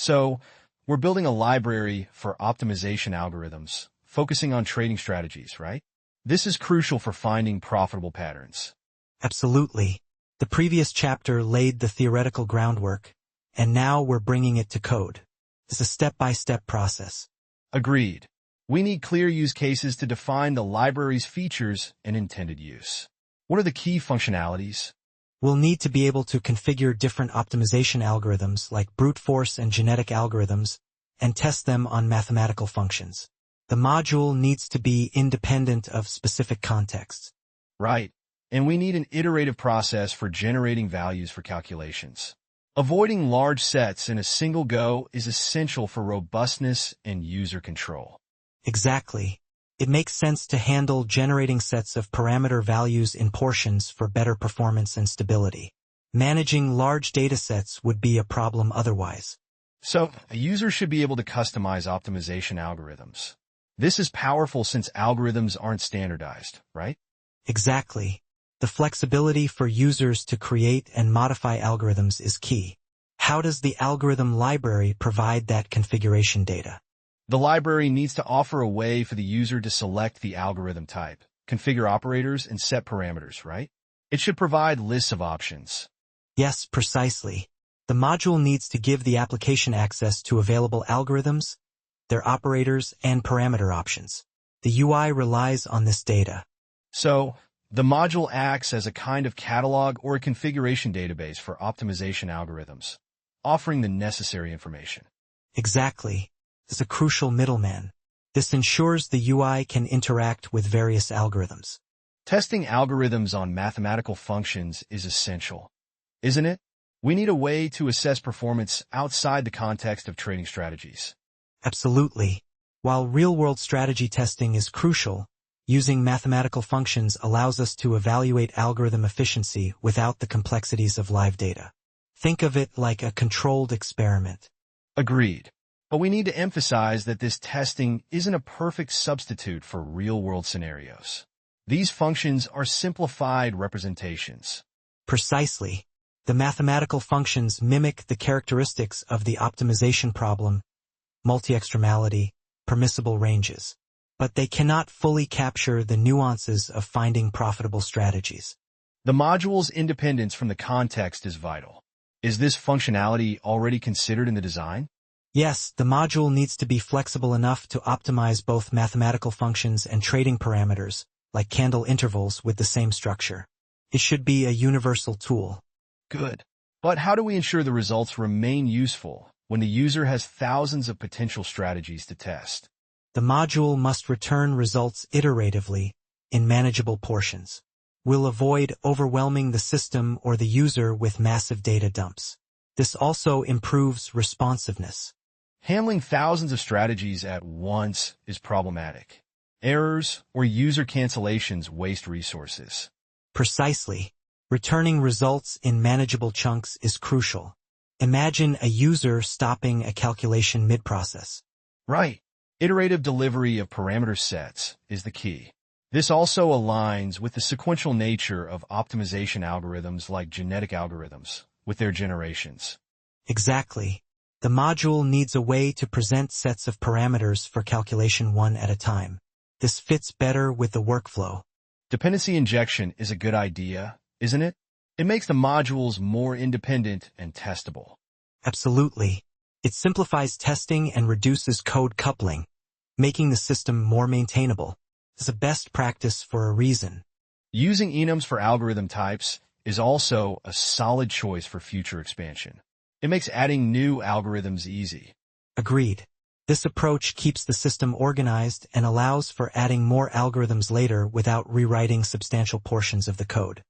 So, we're building a library for optimization algorithms, focusing on trading strategies, right? This is crucial for finding profitable patterns. Absolutely. The previous chapter laid the theoretical groundwork, and now we're bringing it to code. It's a step-by-step process. Agreed. We need clear use cases to define the library's features and intended use. What are the key functionalities? We'll need to be able to configure different optimization algorithms like brute force and genetic algorithms and test them on mathematical functions. The module needs to be independent of specific contexts. Right. And we need an iterative process for generating values for calculations. Avoiding large sets in a single go is essential for robustness and user control. Exactly. It makes sense to handle generating sets of parameter values in portions for better performance and stability. Managing large datasets would be a problem otherwise. So, a user should be able to customize optimization algorithms. This is powerful since algorithms aren't standardized, right? Exactly. The flexibility for users to create and modify algorithms is key. How does the algorithm library provide that configuration data? The library needs to offer a way for the user to select the algorithm type, configure operators, and set parameters, right? It should provide lists of options. Yes, precisely. The module needs to give the application access to available algorithms, their operators, and parameter options. The UI relies on this data. So, the module acts as a kind of catalog or a configuration database for optimization algorithms, offering the necessary information. Exactly. Is a crucial middleman. This ensures the UI can interact with various algorithms. Testing algorithms on mathematical functions is essential, isn't it? We need a way to assess performance outside the context of trading strategies. Absolutely. While real-world strategy testing is crucial, using mathematical functions allows us to evaluate algorithm efficiency without the complexities of live data. Think of it like a controlled experiment. Agreed. But we need to emphasize that this testing isn't a perfect substitute for real-world scenarios. These functions are simplified representations. Precisely. The mathematical functions mimic the characteristics of the optimization problem, multi-extremality, permissible ranges. But they cannot fully capture the nuances of finding profitable strategies. The module's independence from the context is vital. Is this functionality already considered in the design? Yes, the module needs to be flexible enough to optimize both mathematical functions and trading parameters, like candle intervals with the same structure. It should be a universal tool. Good. But how do we ensure the results remain useful when the user has thousands of potential strategies to test? The module must return results iteratively, in manageable portions. We'll avoid overwhelming the system or the user with massive data dumps. This also improves responsiveness. Handling thousands of strategies at once is problematic. Errors or user cancellations waste resources. Precisely. Returning results in manageable chunks is crucial. Imagine a user stopping a calculation mid-process. Right. Iterative delivery of parameter sets is the key. This also aligns with the sequential nature of optimization algorithms like genetic algorithms, with their generations. Exactly. The module needs a way to present sets of parameters for calculation one at a time. This fits better with the workflow. Dependency injection is a good idea, isn't it? It makes the modules more independent and testable. Absolutely. It simplifies testing and reduces code coupling, making the system more maintainable. It's a best practice for a reason. Using enums for algorithm types is also a solid choice for future expansion. It makes adding new algorithms easy. Agreed. This approach keeps the system organized and allows for adding more algorithms later without rewriting substantial portions of the code.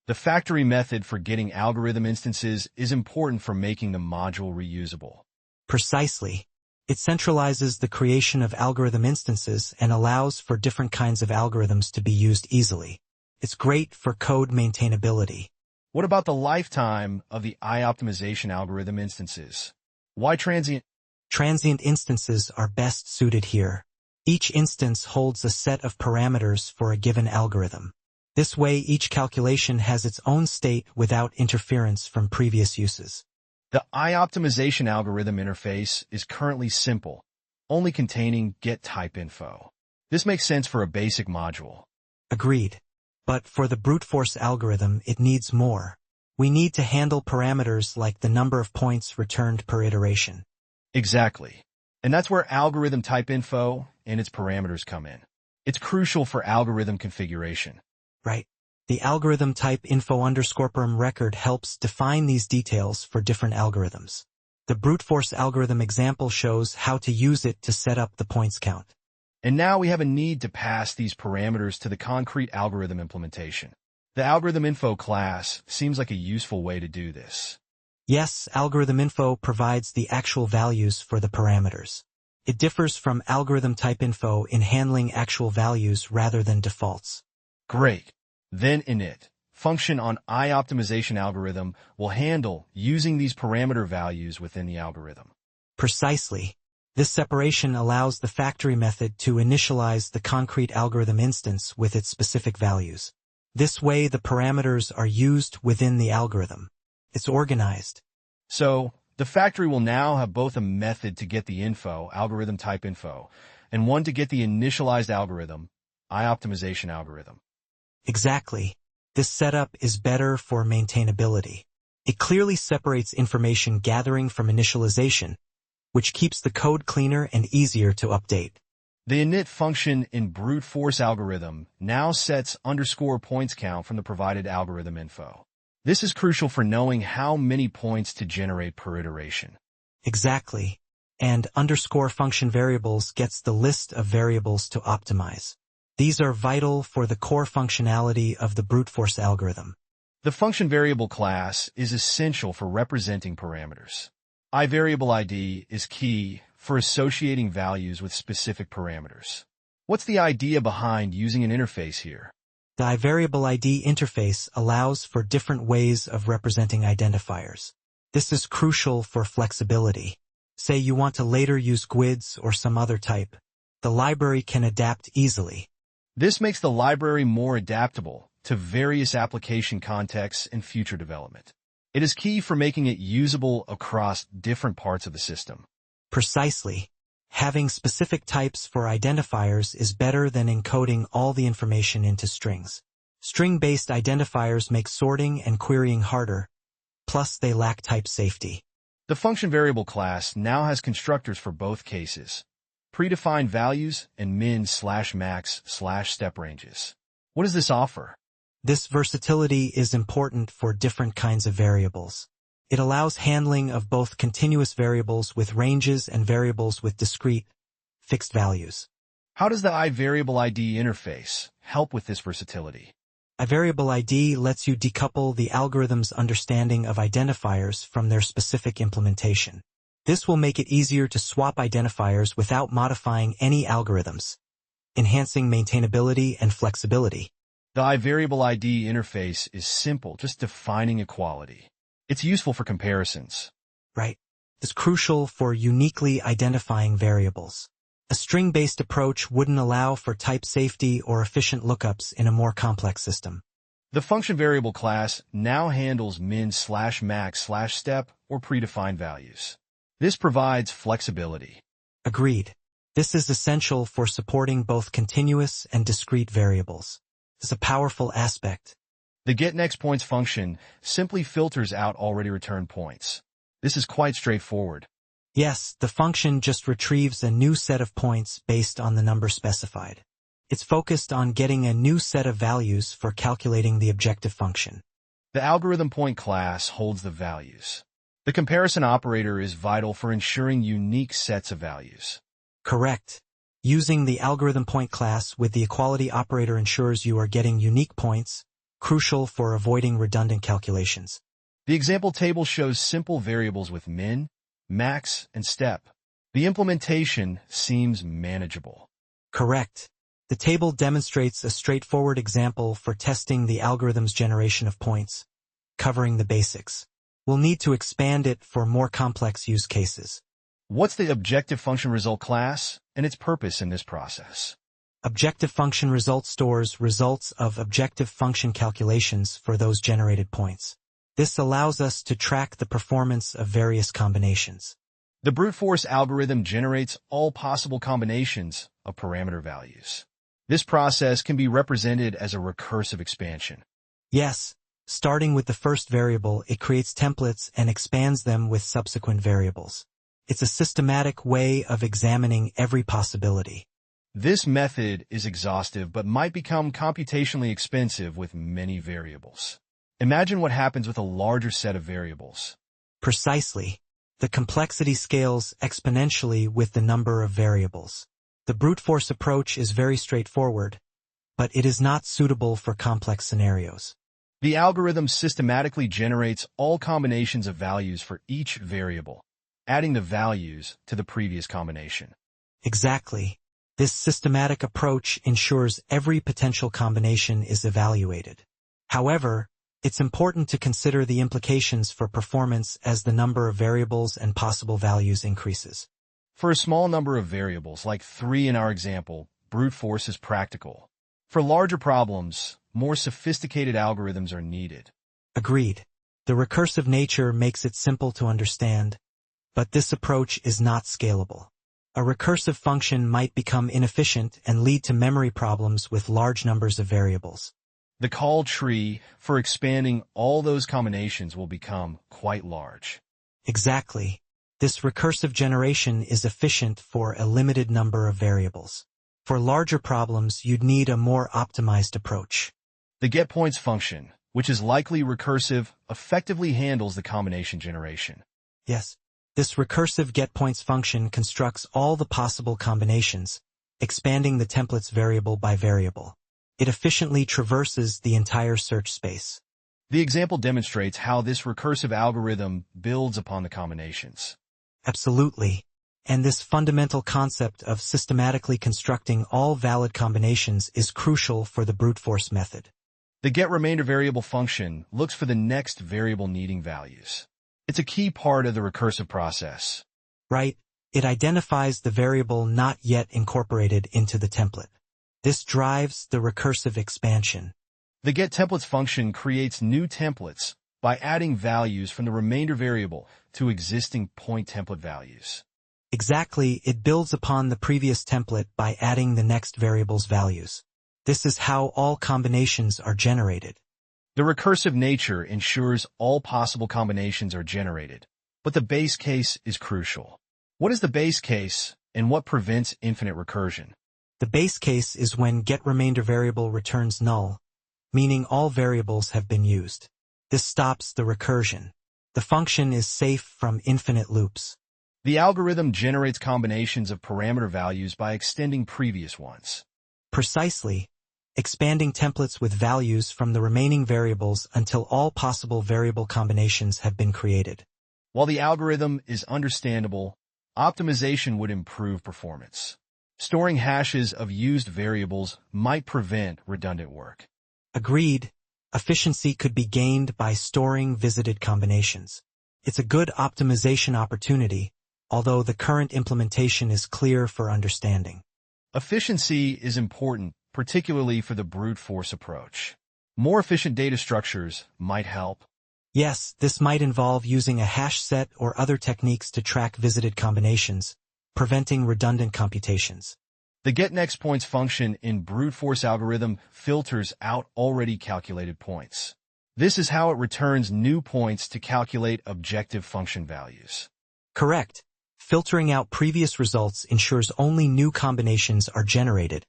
The factory method for getting algorithm instances is important for making the module reusable. Precisely. It centralizes the creation of algorithm instances and allows for different kinds of algorithms to be used easily. It's great for code maintainability. What about the lifetime of the optimization algorithm instances? Why transient? Transient instances are best suited here. Each instance holds a set of parameters for a given algorithm. This way, each calculation has its own state without interference from previous uses. The optimization algorithm interface is currently simple, only containing getTypeInfo. This makes sense for a basic module. Agreed. But for the brute force algorithm, it needs more. We need to handle parameters like the number of points returned per iteration. Exactly. And that's where algorithm type info and its parameters come in. It's crucial for algorithm configuration. Right. The algorithm type info_param record helps define these details for different algorithms. The brute force algorithm example shows how to use it to set up the points count. And now we have a need to pass these parameters to the concrete algorithm implementation. The algorithm info class seems like a useful way to do this. Yes, algorithm info provides the actual values for the parameters. It differs from algorithm type info in handling actual values rather than defaults. Great. Then init function on optimization algorithm will handle using these parameter values within the algorithm. Precisely. This separation allows the factory method to initialize the concrete algorithm instance with its specific values. This way, the parameters are used within the algorithm. It's organized. So, the factory will now have both a method to get the info, algorithm type info, and one to get the initialized algorithm, optimization algorithm. Exactly. This setup is better for maintainability. It clearly separates information gathering from initialization, which keeps the code cleaner and easier to update. The init function in brute force algorithm now sets _points count from the provided algorithm info. This is crucial for knowing how many points to generate per iteration. Exactly. And _function variables gets the list of variables to optimize. These are vital for the core functionality of the brute force algorithm. The function variable class is essential for representing parameters. iVariable ID is key for associating values with specific parameters. What's the idea behind using an interface here? The iVariable ID interface allows for different ways of representing identifiers. This is crucial for flexibility. Say you want to later use GUIDs or some other type. The library can adapt easily. This makes the library more adaptable to various application contexts and future development. It is key for making it usable across different parts of the system. Precisely. Having specific types for identifiers is better than encoding all the information into strings. String-based identifiers make sorting and querying harder, plus they lack type safety. The function variable class now has constructors for both cases, predefined values and min/max/step ranges. What does this offer? This versatility is important for different kinds of variables. It allows handling of both continuous variables with ranges and variables with discrete, fixed values. How does the iVariable ID interface help with this versatility? iVariable ID lets you decouple the algorithm's understanding of identifiers from their specific implementation. This will make it easier to swap identifiers without modifying any algorithms, enhancing maintainability and flexibility. The iVariable ID interface is simple, just defining equality. It's useful for comparisons. Right. It's crucial for uniquely identifying variables. A string-based approach wouldn't allow for type safety or efficient lookups in a more complex system. The function variable class now handles min/max/step or predefined values. This provides flexibility. Agreed. This is essential for supporting both continuous and discrete variables. It's a powerful aspect. The getNextPoints function simply filters out already returned points. This is quite straightforward. Yes, the function just retrieves a new set of points based on the number specified. It's focused on getting a new set of values for calculating the objective function. The algorithm point class holds the values. The comparison operator is vital for ensuring unique sets of values. Correct. Using the algorithm point class with the equality operator ensures you are getting unique points, crucial for avoiding redundant calculations. The example table shows simple variables with min, max, and step. The implementation seems manageable. Correct. The table demonstrates a straightforward example for testing the algorithm's generation of points, covering the basics. We'll need to expand it for more complex use cases. What's the objective function result class and its purpose in this process? Objective function result stores results of objective function calculations for those generated points. This allows us to track the performance of various combinations. The brute force algorithm generates all possible combinations of parameter values. This process can be represented as a recursive expansion. Yes, starting with the first variable, it creates templates and expands them with subsequent variables. It's a systematic way of examining every possibility. This method is exhaustive but might become computationally expensive with many variables. Imagine what happens with a larger set of variables. Precisely. The complexity scales exponentially with the number of variables. The brute force approach is very straightforward, but it is not suitable for complex scenarios. The algorithm systematically generates all combinations of values for each variable, adding the values to the previous combination. Exactly. This systematic approach ensures every potential combination is evaluated. However, it's important to consider the implications for performance as the number of variables and possible values increases. For a small number of variables, like 3 in our example, brute force is practical. For larger problems, more sophisticated algorithms are needed. Agreed. The recursive nature makes it simple to understand, but this approach is not scalable. A recursive function might become inefficient and lead to memory problems with large numbers of variables. The call tree for expanding all those combinations will become quite large. Exactly. This recursive generation is efficient for a limited number of variables. For larger problems, you'd need a more optimized approach. The getPoints function, which is likely recursive, effectively handles the combination generation. Yes. This recursive getPoints function constructs all the possible combinations, expanding the templates variable by variable. It efficiently traverses the entire search space. The example demonstrates how this recursive algorithm builds upon the combinations. Absolutely. And this fundamental concept of systematically constructing all valid combinations is crucial for the brute force method. The getRemainder variable function looks for the next variable needing values. It's a key part of the recursive process. Right. It identifies the variable not yet incorporated into the template. This drives the recursive expansion. The getTemplates function creates new templates by adding values from the remainder variable to existing point template values. Exactly, it builds upon the previous template by adding the next variable's values. This is how all combinations are generated. The recursive nature ensures all possible combinations are generated, but the base case is crucial. What is the base case, and what prevents infinite recursion? The base case is when getRemainder variable returns null, meaning all variables have been used. This stops the recursion. The function is safe from infinite loops. The algorithm generates combinations of parameter values by extending previous ones. Precisely. Expanding templates with values from the remaining variables until all possible variable combinations have been created. While the algorithm is understandable, optimization would improve performance. Storing hashes of used variables might prevent redundant work. Agreed. Efficiency could be gained by storing visited combinations. It's a good optimization opportunity, although the current implementation is clear for understanding. Efficiency is important, particularly for the brute force approach. More efficient data structures might help. Yes, this might involve using a hash set or other techniques to track visited combinations, preventing redundant computations. The getNextPoints function in brute force algorithm filters out already calculated points. This is how it returns new points to calculate objective function values. Correct. Filtering out previous results ensures only new combinations are generated,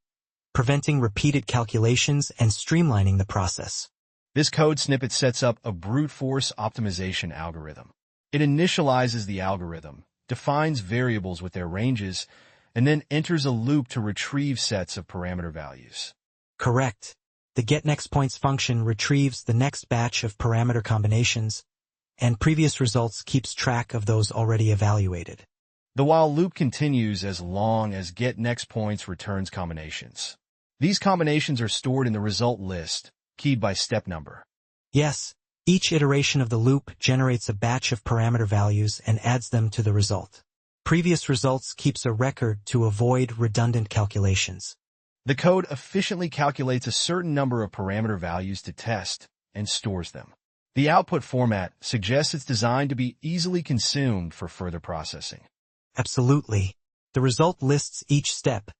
preventing repeated calculations and streamlining the process. This code snippet sets up a brute force optimization algorithm. It initializes the algorithm, defines variables with their ranges, and then enters a loop to retrieve sets of parameter values. Correct. The getNextPoints function retrieves the next batch of parameter combinations, and previous results keeps track of those already evaluated. The while loop continues as long as getNextPoints returns combinations. These combinations are stored in the result list, keyed by step number. Yes, each iteration of the loop generates a batch of parameter values and adds them to the result. Previous results keeps a record to avoid redundant calculations. The code efficiently calculates a certain number of parameter values to test and stores them. The output format suggests it's designed to be easily consumed for further processing. Absolutely. The result lists each step,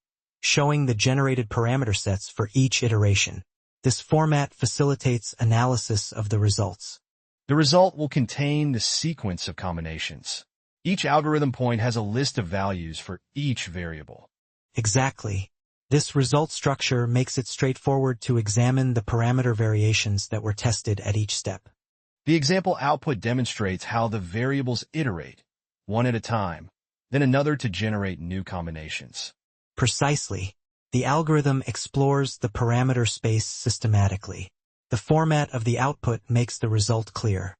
showing the generated parameter sets for each iteration. This format facilitates analysis of the results. The result will contain the sequence of combinations. Each algorithm point has a list of values for each variable. Exactly. This result structure makes it straightforward to examine the parameter variations that were tested at each step. The example output demonstrates how the variables iterate, one at a time, then another to generate new combinations. Precisely. The algorithm explores the parameter space systematically. The format of the output makes the result clear.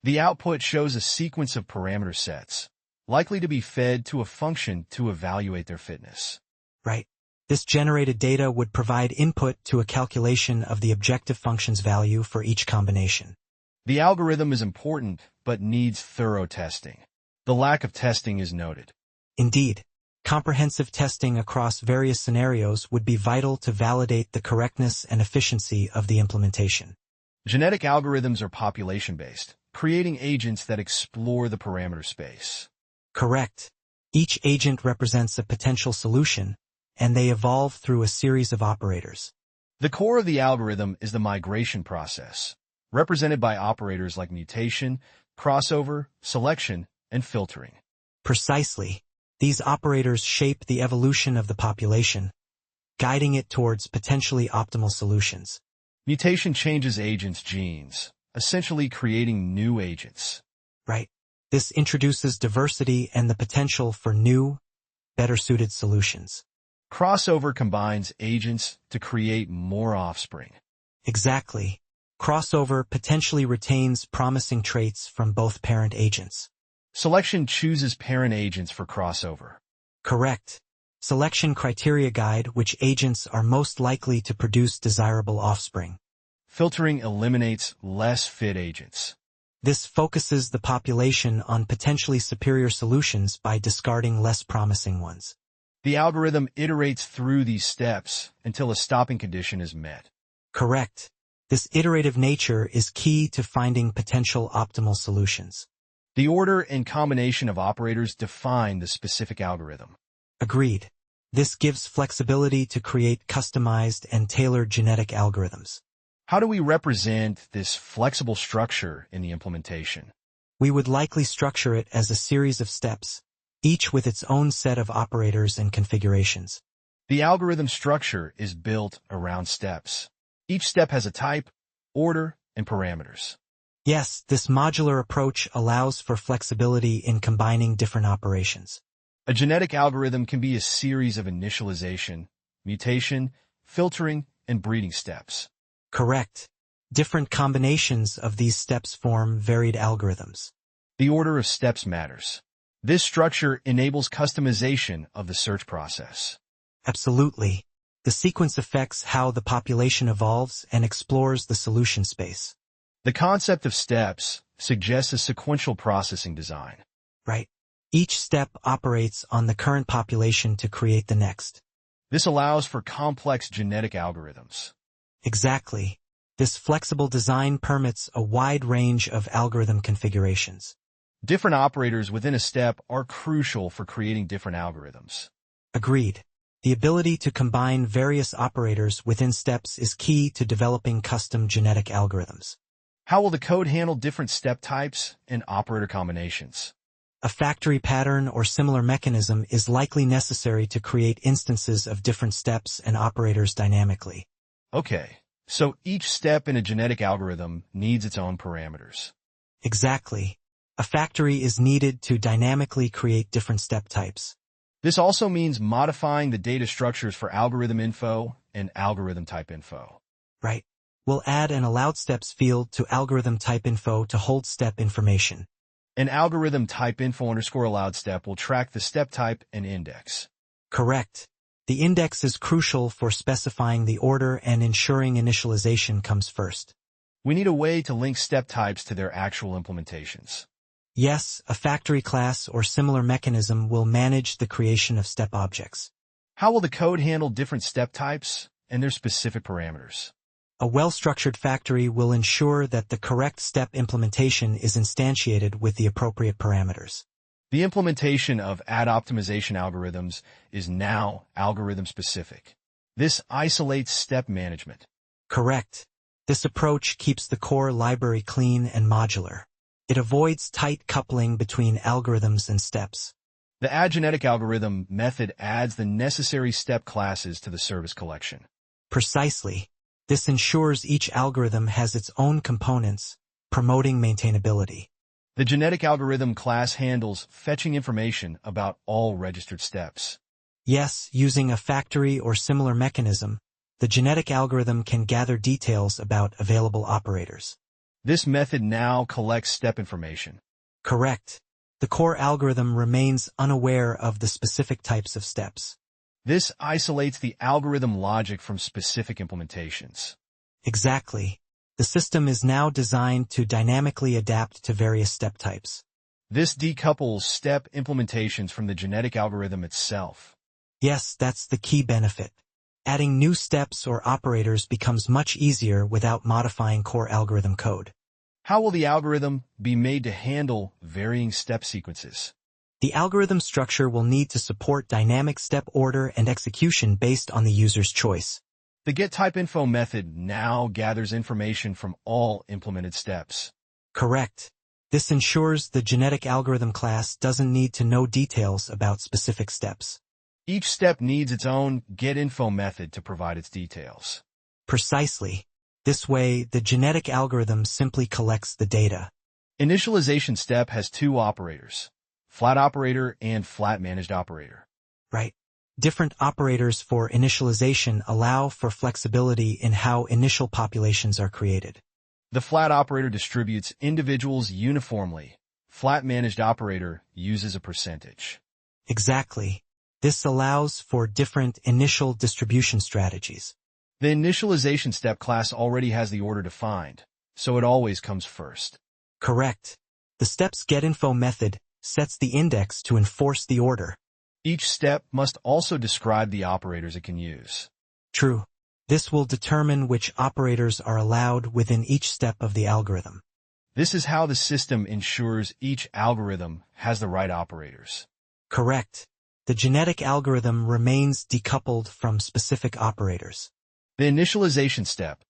The output shows a sequence of parameter sets, likely to be fed to a function to evaluate their fitness. Right. This generated data would provide input to a calculation of the objective function's value for each combination. The algorithm is important, but needs thorough testing. The lack of testing is noted. Indeed, comprehensive testing across various scenarios would be vital to validate the correctness and efficiency of the implementation. Genetic algorithms are population-based, creating agents that explore the parameter space. Correct. Each agent represents a potential solution, and they evolve through a series of operators. The core of the algorithm is the migration process, represented by operators like mutation, crossover, selection, and filtering. Precisely. These operators shape the evolution of the population, guiding it towards potentially optimal solutions. Mutation changes agents' genes, essentially creating new agents. Right. This introduces diversity and the potential for new, better-suited solutions. Crossover combines agents to create more offspring. Exactly. Crossover potentially retains promising traits from both parent agents. Selection chooses parent agents for crossover. Correct. Selection criteria guide which agents are most likely to produce desirable offspring. Filtering eliminates less fit agents. This focuses the population on potentially superior solutions by discarding less promising ones. The algorithm iterates through these steps until a stopping condition is met. Correct. This iterative nature is key to finding potential optimal solutions. The order and combination of operators define the specific algorithm. Agreed. This gives flexibility to create customized and tailored genetic algorithms. How do we represent this flexible structure in the implementation? We would likely structure it as a series of steps, each with its own set of operators and configurations. The algorithm structure is built around steps. Each step has a type, order, and parameters. Yes, this modular approach allows for flexibility in combining different operations. A genetic algorithm can be a series of initialization, mutation, filtering, and breeding steps. Correct. Different combinations of these steps form varied algorithms. The order of steps matters. This structure enables customization of the search process. Absolutely. The sequence affects how the population evolves and explores the solution space. The concept of steps suggests a sequential processing design. Right. Each step operates on the current population to create the next. This allows for complex genetic algorithms. Exactly. This flexible design permits a wide range of algorithm configurations. Different operators within a step are crucial for creating different algorithms. Agreed. The ability to combine various operators within steps is key to developing custom genetic algorithms. How will the code handle different step types and operator combinations? A factory pattern or similar mechanism is likely necessary to create instances of different steps and operators dynamically. Okay, so each step in a genetic algorithm needs its own parameters. Exactly. A factory is needed to dynamically create different step types. This also means modifying the data structures for algorithm info and algorithm type info. Right. We'll add an allowed steps field to algorithm type info to hold step information. An algorithm type info _ allowed step will track the step type and index. Correct. The index is crucial for specifying the order and ensuring initialization comes first. We need a way to link step types to their actual implementations. Yes, a factory class or similar mechanism will manage the creation of step objects. How will the code handle different step types and their specific parameters? A well-structured factory will ensure that the correct step implementation is instantiated with the appropriate parameters. The implementation of ad optimization algorithms is now algorithm-specific. This isolates step management. Correct. This approach keeps the core library clean and modular. It avoids tight coupling between algorithms and steps. The add genetic algorithm method adds the necessary step classes to the service collection. Precisely. This ensures each algorithm has its own components, promoting maintainability. The genetic algorithm class handles fetching information about all registered steps. Yes, using a factory or similar mechanism, the genetic algorithm can gather details about available operators. This method now collects step information. Correct. The core algorithm remains unaware of the specific types of steps. This isolates the algorithm logic from specific implementations. Exactly. The system is now designed to dynamically adapt to various step types. This decouples step implementations from the genetic algorithm itself. Yes, that's the key benefit. Adding new steps or operators becomes much easier without modifying core algorithm code. How will the algorithm be made to handle varying step sequences? The algorithm structure will need to support dynamic step order and execution based on the user's choice. The getTypeInfo method now gathers information from all implemented steps. Correct. This ensures the genetic algorithm class doesn't need to know details about specific steps. Each step needs its own getInfo method to provide its details. Precisely. This way, the genetic algorithm simply collects the data. Initialization step has two operators, flat operator and flat managed operator. Right. Different operators for initialization allow for flexibility in how initial populations are created. The flat operator distributes individuals uniformly. Flat managed operator uses a percentage. Exactly. This allows for different initial distribution strategies. The initialization step class already has the order defined, so it always comes first. Correct. The steps getInfo method sets the index to enforce the order. Each step must also describe the operators it can use. True. This will determine which operators are allowed within each step of the algorithm. This is how the system ensures each algorithm has the right operators. Correct. The genetic algorithm remains decoupled from specific operators. The initialization step,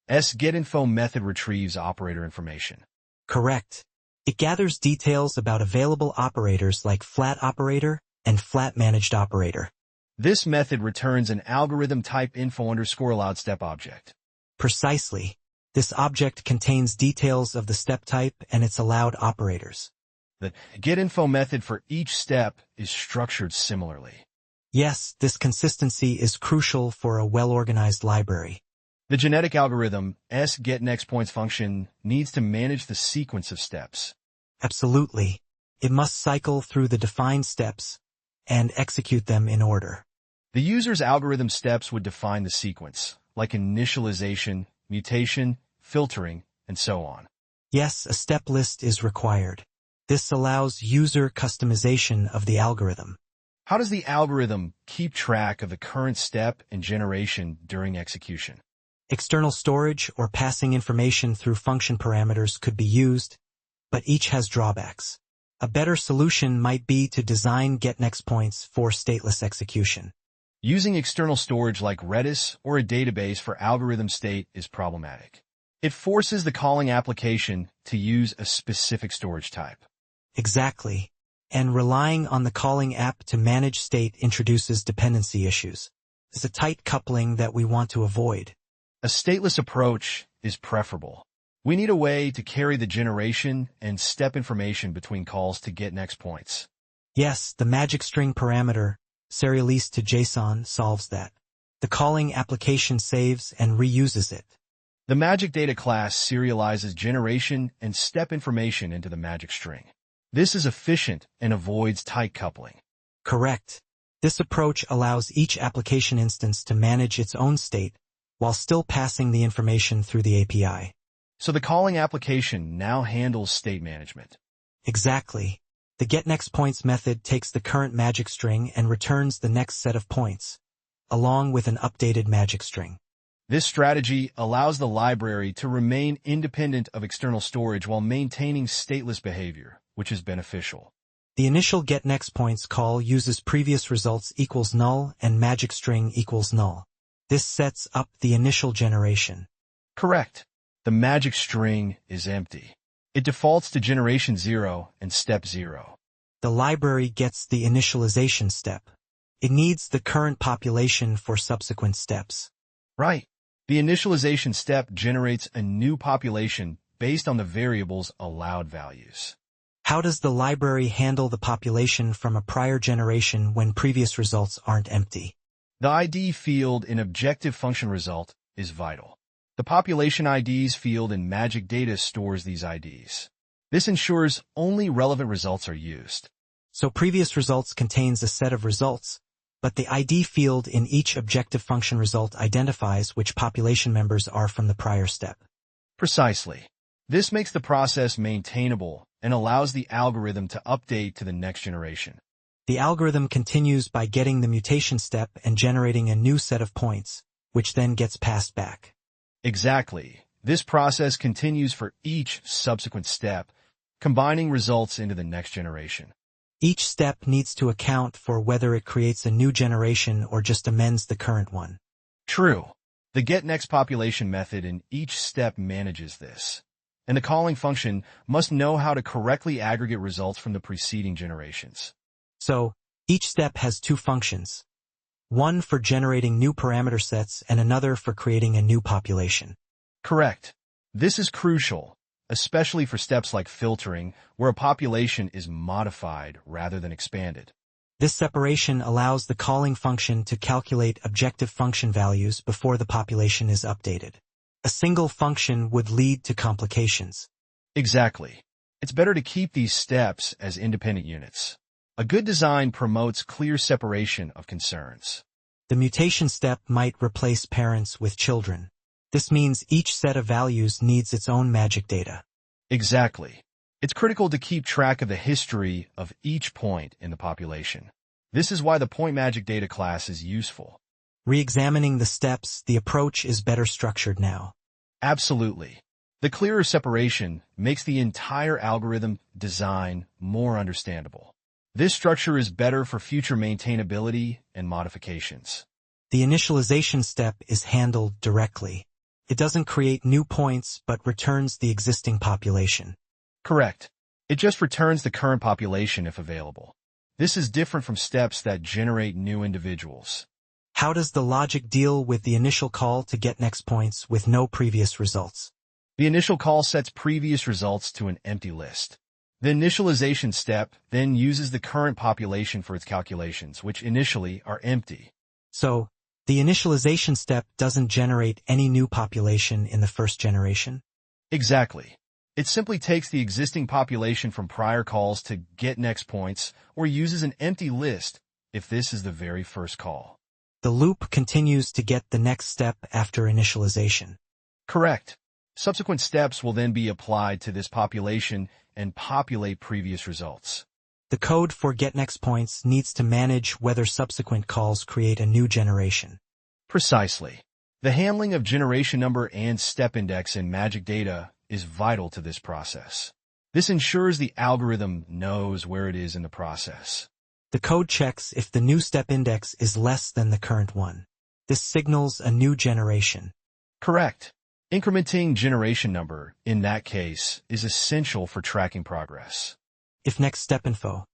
getInfo method retrieves operator information. Correct. It gathers details about available operators like flat operator and flat managed operator. This method returns an algorithm type info_allowed step object. Precisely. This object contains details of the step type and its allowed operators. The getInfo method for each step is structured similarly. Yes, this consistency is crucial for a well-organized library. The genetic algorithm getNextPoints function needs to manage the sequence of steps. Absolutely. It must cycle through the defined steps and execute them in order. The user's algorithm steps would define the sequence, like initialization, mutation, filtering, and so on. Yes, a step list is required. This allows user customization of the algorithm. How does the algorithm keep track of the current step and generation during execution? External storage or passing information through function parameters could be used, but each has drawbacks. A better solution might be to design getNextPoints for stateless execution. Using external storage like Redis or a database for algorithm state is problematic. It forces the calling application to use a specific storage type. Exactly. And relying on the calling app to manage state introduces dependency issues. It's a tight coupling that we want to avoid. A stateless approach is preferable. We need a way to carry the generation and step information between calls to getNextPoints. Yes, the magic string parameter, serialized to JSON, solves that. The calling application saves and reuses it. The magic data class serializes generation and step information into the magic string. This is efficient and avoids tight coupling. Correct. This approach allows each application instance to manage its own state while still passing the information through the API. So the calling application now handles state management. Exactly. The getNextPoints method takes the current magic string and returns the next set of points, along with an updated magic string. This strategy allows the library to remain independent of external storage while maintaining stateless behavior, which is beneficial. The initial getNextPoints call uses previous results equals null and magic string equals null. This sets up the initial generation. Correct. The magic string is empty. It defaults to generation 0 and step 0. The library gets the initialization step. It needs the current population for subsequent steps. Right. The initialization step generates a new population based on the variable's allowed values. How does the library handle the population from a prior generation when previous results aren't empty? The ID field in objective function result is vital. The population IDs field in magic data stores these IDs. This ensures only relevant results are used. So previous results contains a set of results, but the ID field in each objective function result identifies which population members are from the prior step. Precisely. This makes the process maintainable and allows the algorithm to update to the next generation. The algorithm continues by getting the mutation step and generating a new set of points, which then gets passed back. Exactly. This process continues for each subsequent step, combining results into the next generation. Each step needs to account for whether it creates a new generation or just amends the current one. True. The getNextPopulation method in each step manages this. And the calling function must know how to correctly aggregate results from the preceding generations. So, each step has two functions. One for generating new parameter sets and another for creating a new population. Correct. This is crucial, especially for steps like filtering, where a population is modified rather than expanded. This separation allows the calling function to calculate objective function values before the population is updated. A single function would lead to complications. Exactly. It's better to keep these steps as independent units. A good design promotes clear separation of concerns. The mutation step might replace parents with children. This means each set of values needs its own magic data. Exactly. It's critical to keep track of the history of each point in the population. This is why the point magic data class is useful. Re-examining the steps, the approach is better structured now. Absolutely. The clearer separation makes the entire algorithm design more understandable. This structure is better for future maintainability and modifications. The initialization step is handled directly. It doesn't create new points but returns the existing population. Correct. It just returns the current population if available. This is different from steps that generate new individuals. How does the logic deal with the initial call to getNextPoints with no previous results? The initial call sets previous results to an empty list. The initialization step then uses the current population for its calculations, which initially are empty. So, the initialization step doesn't generate any new population in the first generation? Exactly. It simply takes the existing population from prior calls to getNextPoints or uses an empty list if this is the very first call. The loop continues to get the next step after initialization. Correct. Subsequent steps will then be applied to this population and populate previous results. The code for getNextPoints needs to manage whether subsequent calls create a new generation. Precisely. The handling of generation number and step index in magic data is vital to this process. This ensures the algorithm knows where it is in the process. The code checks if the new step index is less than the current one. This signals a new generation. Correct. Incrementing generation number, in that case, is essential for tracking progress. If next step info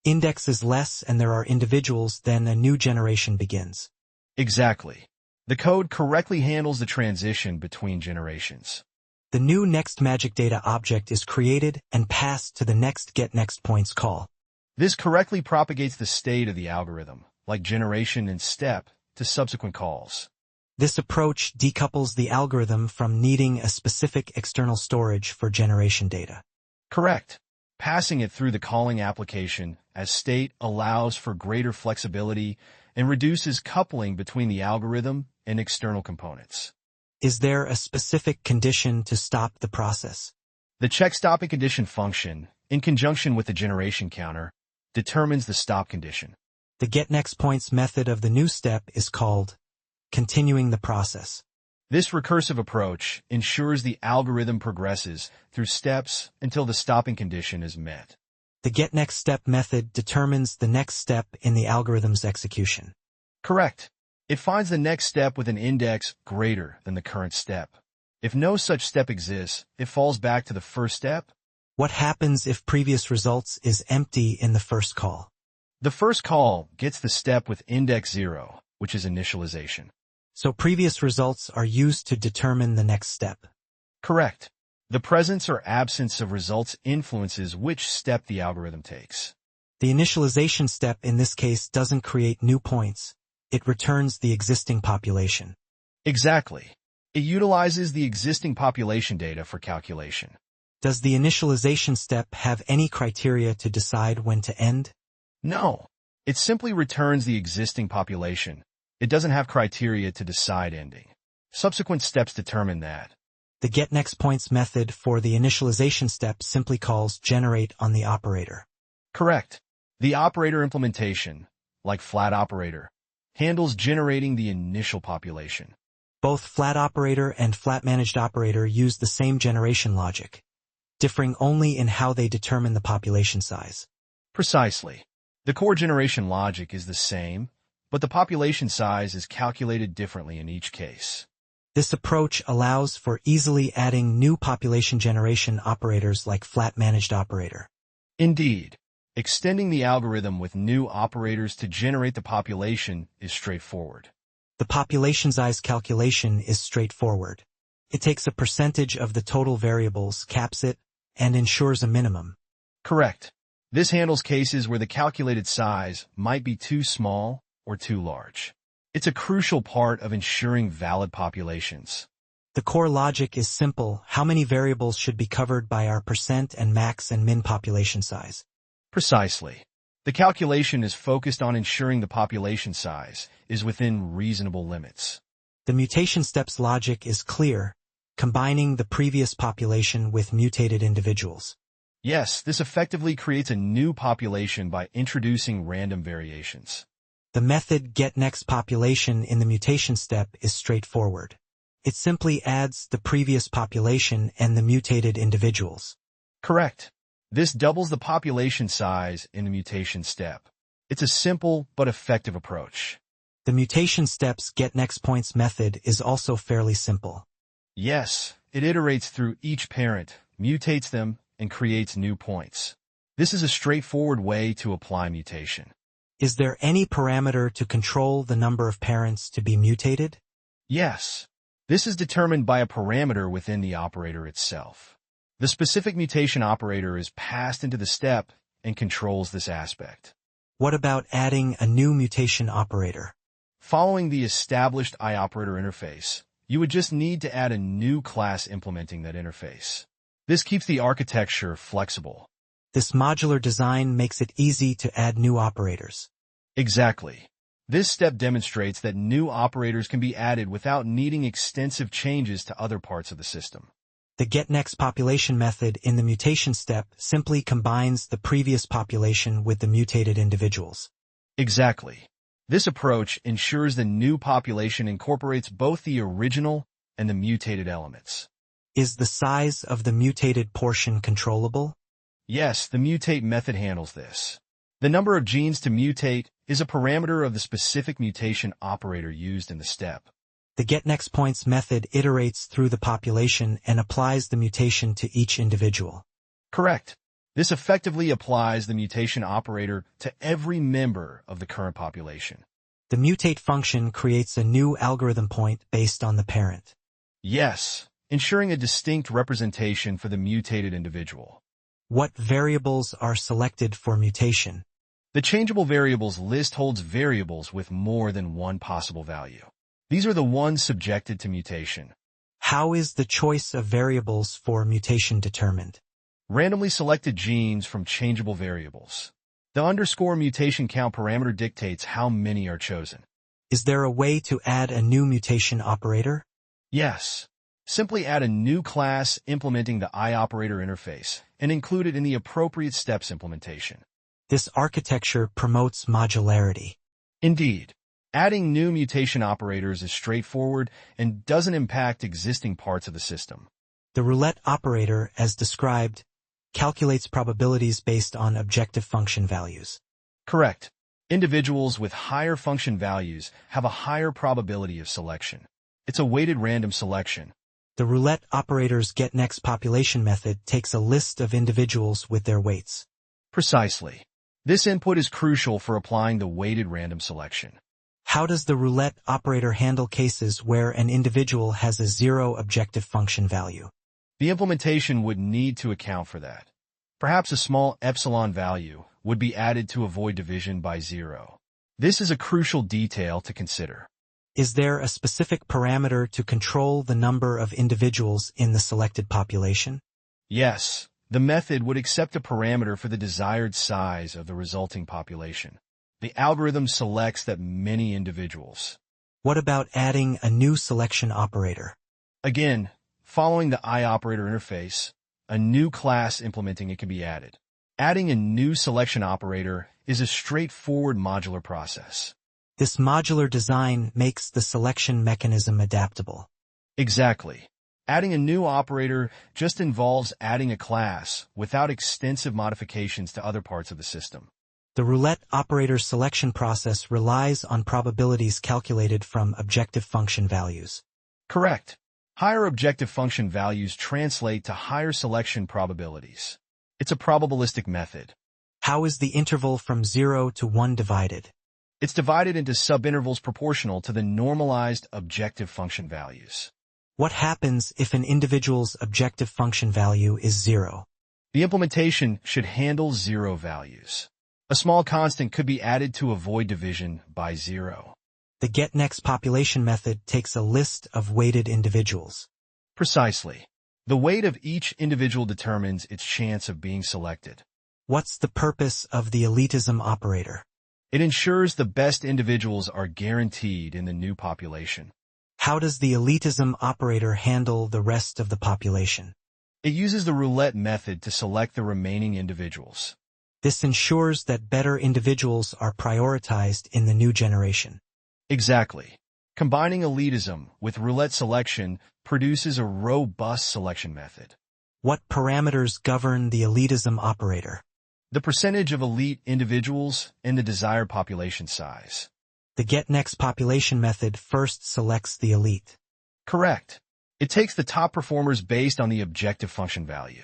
index is less and there are individuals, then a new generation begins. Exactly. The code correctly handles the transition between generations. The new next magic data object is created and passed to the next getNextPoints call. This correctly propagates the state of the algorithm, like generation and step, to subsequent calls. This approach decouples the algorithm from needing a specific external storage for generation data. Correct. Passing it through the calling application as state allows for greater flexibility and reduces coupling between the algorithm and external components. Is there a specific condition to stop the process? The check-stopping condition function, in conjunction with the generation counter, determines the stop condition. The getNextPoints method of the new step is called continuing the process. This recursive approach ensures the algorithm progresses through steps until the stopping condition is met. The getNextStep method determines the next step in the algorithm's execution. Correct. It finds the next step with an index greater than the current step. If no such step exists, it falls back to the first step. What happens if previous results is empty in the first call? The first call gets the step with index 0, which is initialization. So previous results are used to determine the next step. Correct. The presence or absence of results influences which step the algorithm takes. The initialization step in this case doesn't create new points. It returns the existing population. Exactly. It utilizes the existing population data for calculation. Does the initialization step have any criteria to decide when to end? No. It simply returns the existing population. It doesn't have criteria to decide ending. Subsequent steps determine that. The getNextPoints method for the initialization step simply calls generate on the operator. Correct. The operator implementation, like flat operator, handles generating the initial population. Both flat operator and flat managed operator use the same generation logic, differing only in how they determine the population size. Precisely. The core generation logic is the same, but the population size is calculated differently in each case. This approach allows for easily adding new population generation operators like flat managed operator. Indeed. Extending the algorithm with new operators to generate the population is straightforward. The population size calculation is straightforward. It takes a percentage of the total variables, caps it, and ensures a minimum. Correct. This handles cases where the calculated size might be too small or too large. It's a crucial part of ensuring valid populations. The core logic is simple. How many variables should be covered by our percent and max and min population size? Precisely. The calculation is focused on ensuring the population size is within reasonable limits. The mutation steps logic is clear, combining the previous population with mutated individuals. Yes, this effectively creates a new population by introducing random variations. The method getNextPopulation in the mutation step is straightforward. It simply adds the previous population and the mutated individuals. Correct. This doubles the population size in the mutation step. It's a simple but effective approach. The mutation step's getNextPoints method is also fairly simple. Yes, it iterates through each parent, mutates them, and creates new points. This is a straightforward way to apply mutation. Is there any parameter to control the number of parents to be mutated? Yes. This is determined by a parameter within the operator itself. The specific mutation operator is passed into the step and controls this aspect. What about adding a new mutation operator? Following the established iOperator interface, you would just need to add a new class implementing that interface. This keeps the architecture flexible. This modular design makes it easy to add new operators. Exactly. This step demonstrates that new operators can be added without needing extensive changes to other parts of the system. The getNextPopulation method in the mutation step simply combines the previous population with the mutated individuals. Exactly. This approach ensures the new population incorporates both the original and the mutated elements. Is the size of the mutated portion controllable? Yes, the mutate method handles this. The number of genes to mutate is a parameter of the specific mutation operator used in the step. The getNextPoints method iterates through the population and applies the mutation to each individual. Correct. This effectively applies the mutation operator to every member of the current population. The mutate function creates a new algorithm point based on the parent. Yes, ensuring a distinct representation for the mutated individual. What variables are selected for mutation? The changeable variables list holds variables with more than one possible value. These are the ones subjected to mutation. How is the choice of variables for mutation determined? Randomly selected genes from changeable variables. The underscore mutation count parameter dictates how many are chosen. Is there a way to add a new mutation operator? Yes. Simply add a new class implementing the iOperator interface and include it in the appropriate steps implementation. This architecture promotes modularity. Indeed. Adding new mutation operators is straightforward and doesn't impact existing parts of the system. The roulette operator, as described, calculates probabilities based on objective function values. Correct. Individuals with higher function values have a higher probability of selection. It's a weighted random selection. The roulette operator's getNext population method takes a list of individuals with their weights. Precisely. This input is crucial for applying the weighted random selection. How does the roulette operator handle cases where an individual has a zero objective function value? The implementation would need to account for that. Perhaps a small epsilon value would be added to avoid division by 0. This is a crucial detail to consider. Is there a specific parameter to control the number of individuals in the selected population? Yes, the method would accept a parameter for the desired size of the resulting population. The algorithm selects that many individuals. What about adding a new selection operator? Again, following the I-operator interface, a new class implementing it can be added. Adding a new selection operator is a straightforward modular process. This modular design makes the selection mechanism adaptable. Exactly. Adding a new operator just involves adding a class without extensive modifications to other parts of the system. The roulette operator selection process relies on probabilities calculated from objective function values. Correct. Higher objective function values translate to higher selection probabilities. It's a probabilistic method. How is the interval from 0 to 1 divided? It's divided into subintervals proportional to the normalized objective function values. What happens if an individual's objective function value is 0? The implementation should handle 0 values. A small constant could be added to avoid division by 0. The getNext population method takes a list of weighted individuals. Precisely. The weight of each individual determines its chance of being selected. What's the purpose of the elitism operator? It ensures the best individuals are guaranteed in the new population. How does the elitism operator handle the rest of the population? It uses the roulette method to select the remaining individuals. This ensures that better individuals are prioritized in the new generation. Exactly. Combining elitism with roulette selection produces a robust selection method. What parameters govern the elitism operator? The percentage of elite individuals and the desired population size. The getNext population method first selects the elite. Correct. It takes the top performers based on the objective function value.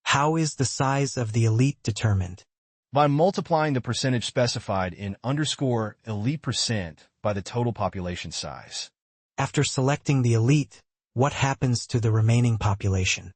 How is the size of the elite determined? By multiplying the percentage specified in _elite% by the total population size. After selecting the elite, what happens to the remaining population?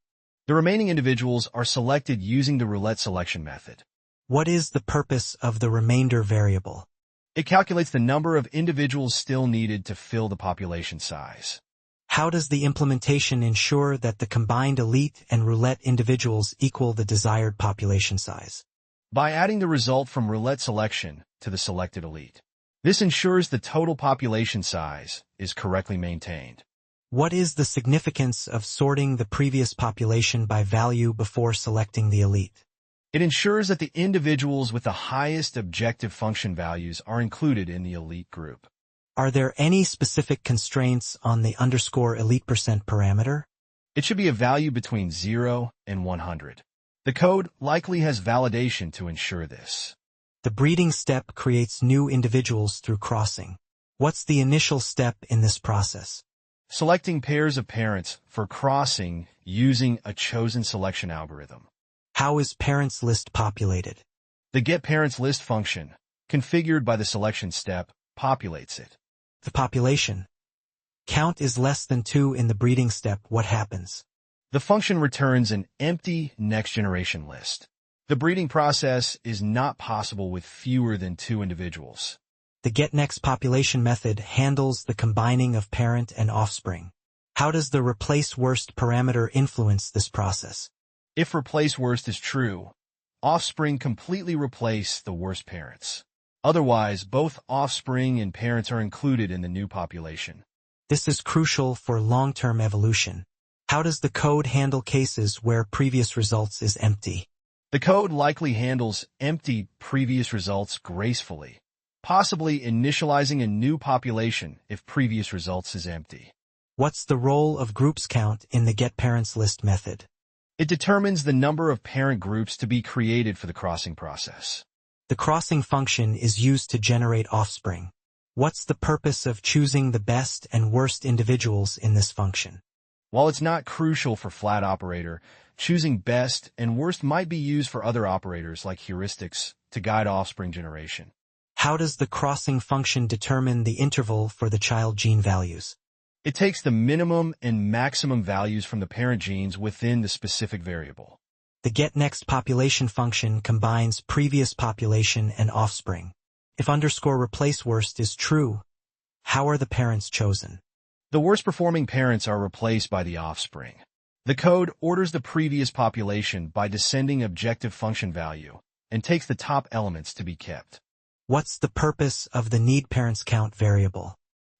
The remaining individuals are selected using the roulette selection method. What is the purpose of the remainder variable? It calculates the number of individuals still needed to fill the population size. How does the implementation ensure that the combined elite and roulette individuals equal the desired population size? By adding the result from roulette selection to the selected elite. This ensures the total population size is correctly maintained. What is the significance of sorting the previous population by value before selecting the elite? It ensures that the individuals with the highest objective function values are included in the elite group. Are there any specific constraints on the _elite% parameter? It should be a value between 0 and 100. The code likely has validation to ensure this. The breeding step creates new individuals through crossing. What's the initial step in this process? Selecting pairs of parents for crossing using a chosen selection algorithm. How is parents list populated? The getParentsList function, configured by the selection step, populates it. The population count is less than 2 in the breeding step. What happens? The function returns an empty next generation list. The breeding process is not possible with fewer than 2 individuals. The getNext population method handles the combining of parent and offspring. How does the replace worst parameter influence this process? If replace worst is true, offspring completely replace the worst parents. Otherwise, both offspring and parents are included in the new population. This is crucial for long-term evolution. How does the code handle cases where previous results is empty? The code likely handles empty previous results gracefully. possibly initializing a new population if previous results is empty. What's the role of groups count in the getParentsList method? It determines the number of parent groups to be created for the crossing process. The crossing function is used to generate offspring. What's the purpose of choosing the best and worst individuals in this function? While it's not crucial for flat operator, choosing best and worst might be used for other operators like heuristics to guide offspring generation. How does the crossing function determine the interval for the child gene values? It takes the minimum and maximum values from the parent genes within the specific variable. The getNextPopulation function combines previous population and offspring. If _replaceWorst is true, how are the parents chosen? The worst performing parents are replaced by the offspring. The code orders the previous population by descending objective function value and takes the top elements to be kept. What's the purpose of the needParentsCount variable?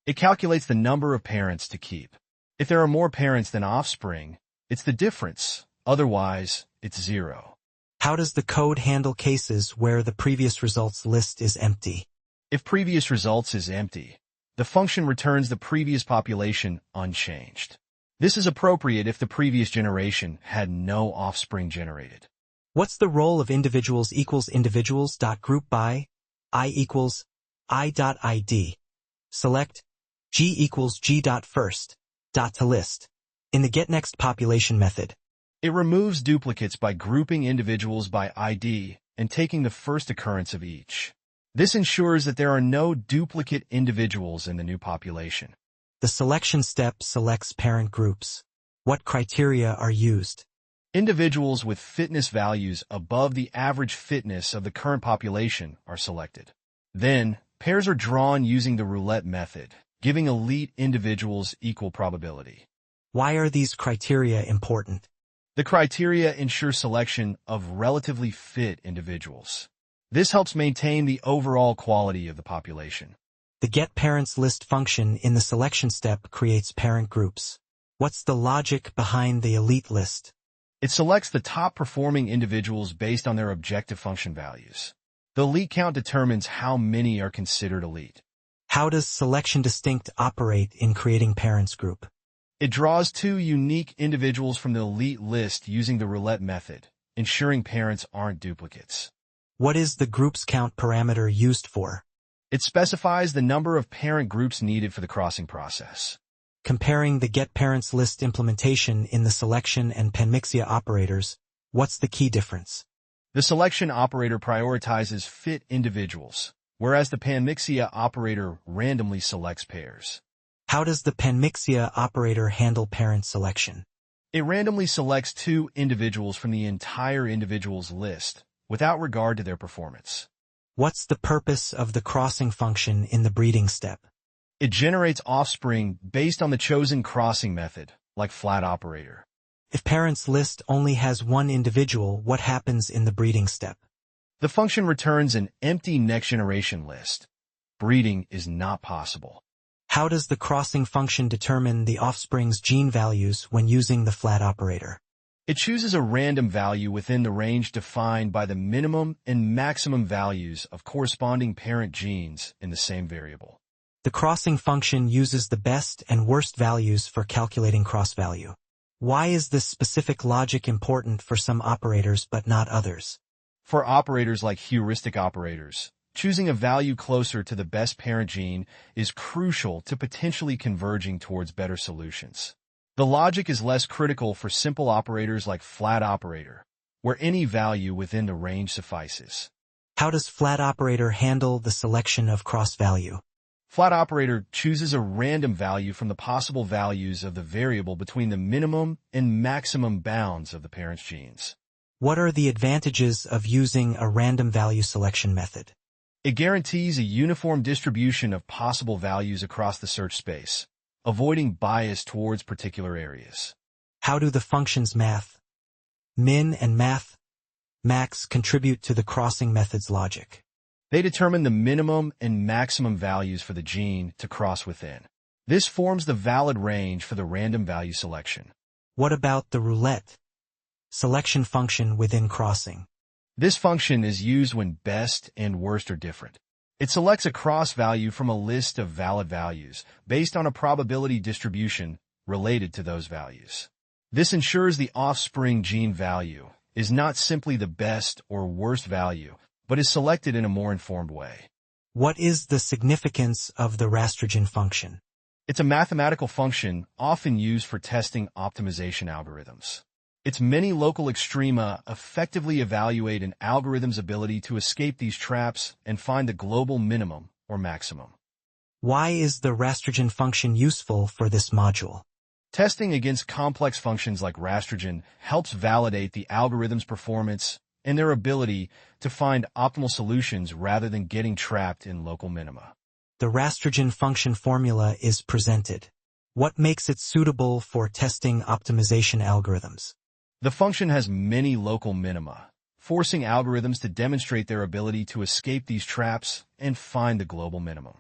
It calculates the number of parents to keep. If there are more parents than offspring, it's the difference. Otherwise, it's 0. How does the code handle cases where the previous results list is empty? If previous results is empty, the function returns the previous population unchanged. This is appropriate if the previous generation had no offspring generated. What's the role of individuals equals individuals.groupBy I equals I.id? Select G equals G.first.toList. In the getNextPopulation method, It removes duplicates by grouping individuals by ID and taking the first occurrence of each. This ensures that there are no duplicate individuals in the new population. the selection step selects parent groups. What criteria are used? Individuals with fitness values above the average fitness of the current population are selected. Then, pairs are drawn using the roulette method, giving elite individuals equal probability. Why are these criteria important? The criteria ensure selection of relatively fit individuals. This helps maintain the overall quality of the population. The getParentsList function in the selection step creates parent groups. What's the logic behind the elite list? It selects the top-performing individuals based on their objective function values. The elite count determines how many are considered elite. How does selection distinct operate in creating parents group? It draws 2 unique individuals from the elite list using the roulette method, ensuring parents aren't duplicates. What is the groups count parameter used for? It specifies the number of parent groups needed for the crossing process. Comparing the getParentsList implementation in the selection and panmixia operators, what's the key difference? The selection operator prioritizes fit individuals, whereas the panmixia operator randomly selects pairs. How does the panmixia operator handle parent selection? It randomly selects 2 individuals from the entire individuals list, without regard to their performance. What's the purpose of the crossing function in the breeding step? It generates offspring based on the chosen crossing method, like flat operator. If parents list only has 1 individual, what happens in the breeding step? The function returns an empty next generation list. Breeding is not possible. How does the crossing function determine the offspring's gene values when using the flat operator? It chooses a random value within the range defined by the minimum and maximum values of corresponding parent genes in the same variable. The crossing function uses the best and worst values for calculating cross value. Why is this specific logic important for some operators but not others? For operators like heuristic operators, choosing a value closer to the best parent gene is crucial to potentially converging towards better solutions. The logic is less critical for simple operators like flat operator, where any value within the range suffices. How does flat operator handle the selection of cross value? Flat operator chooses a random value from the possible values of the variable between the minimum and maximum bounds of the parent's genes. What are the advantages of using a random value selection method? It guarantees a uniform distribution of possible values across the search space, avoiding bias towards particular areas. How do the functions math, min and math, max contribute to the crossing method's logic? They determine the minimum and maximum values for the gene to cross within. This forms the valid range for the random value selection. What about the roulette selection function within crossing? This function is used when best and worst are different. It selects a cross value from a list of valid values based on a probability distribution related to those values. This ensures the offspring gene value is not simply the best or worst value, but is selected in a more informed way. What is the significance of the rastrogen function? It's a mathematical function often used for testing optimization algorithms. Its many local extrema effectively evaluate an algorithm's ability to escape these traps and find the global minimum or maximum. Why is the rastrogen function useful for this module? Testing against complex functions like rastrogen helps validate the algorithm's performance and their ability to find optimal solutions rather than getting trapped in local minima. The rastrogen function formula is presented. What makes it suitable for testing optimization algorithms? The function has many local minima, forcing algorithms to demonstrate their ability to escape these traps and find the global minimum.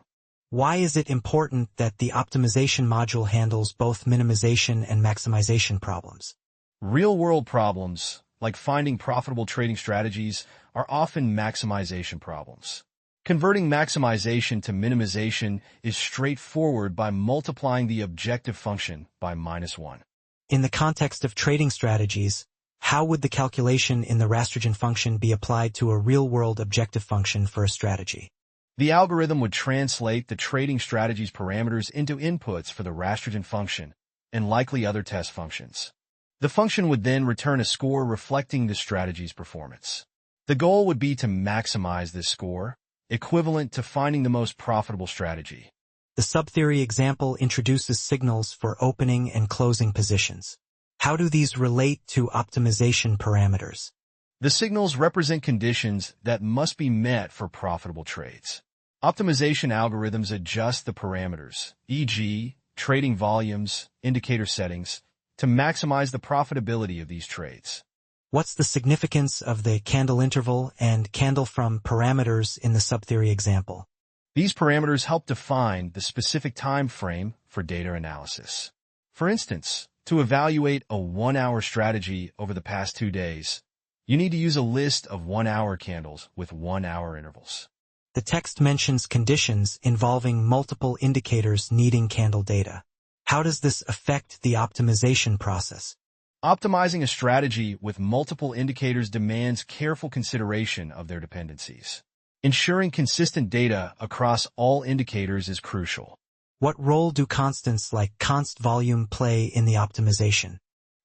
Why is it important that the optimization module handles both minimization and maximization problems? Real-world problems, like finding profitable trading strategies, are often maximization problems. Converting maximization to minimization is straightforward by multiplying the objective function by -1. In the context of trading strategies, how would the calculation in the rastrogen function be applied to a real-world objective function for a strategy? The algorithm would translate the trading strategy's parameters into inputs for the rastrogen function and likely other test functions. The function would then return a score reflecting the strategy's performance. The goal would be to maximize this score, equivalent to finding the most profitable strategy. The subtheory example introduces signals for opening and closing positions. How do these relate to optimization parameters? The signals represent conditions that must be met for profitable trades. Optimization algorithms adjust the parameters, e.g., trading volumes, indicator settings, to maximize the profitability of these trades. What's the significance of the candle interval and candle from parameters in the subtheory example? These parameters help define the specific time frame for data analysis. For instance, to evaluate a 1-hour strategy over the past 2 days, you need to use a list of 1-hour candles with 1-hour intervals. The text mentions conditions involving multiple indicators needing candle data. How does this affect the optimization process? Optimizing a strategy with multiple indicators demands careful consideration of their dependencies. Ensuring consistent data across all indicators is crucial. What role do constants like const volume play in the optimization?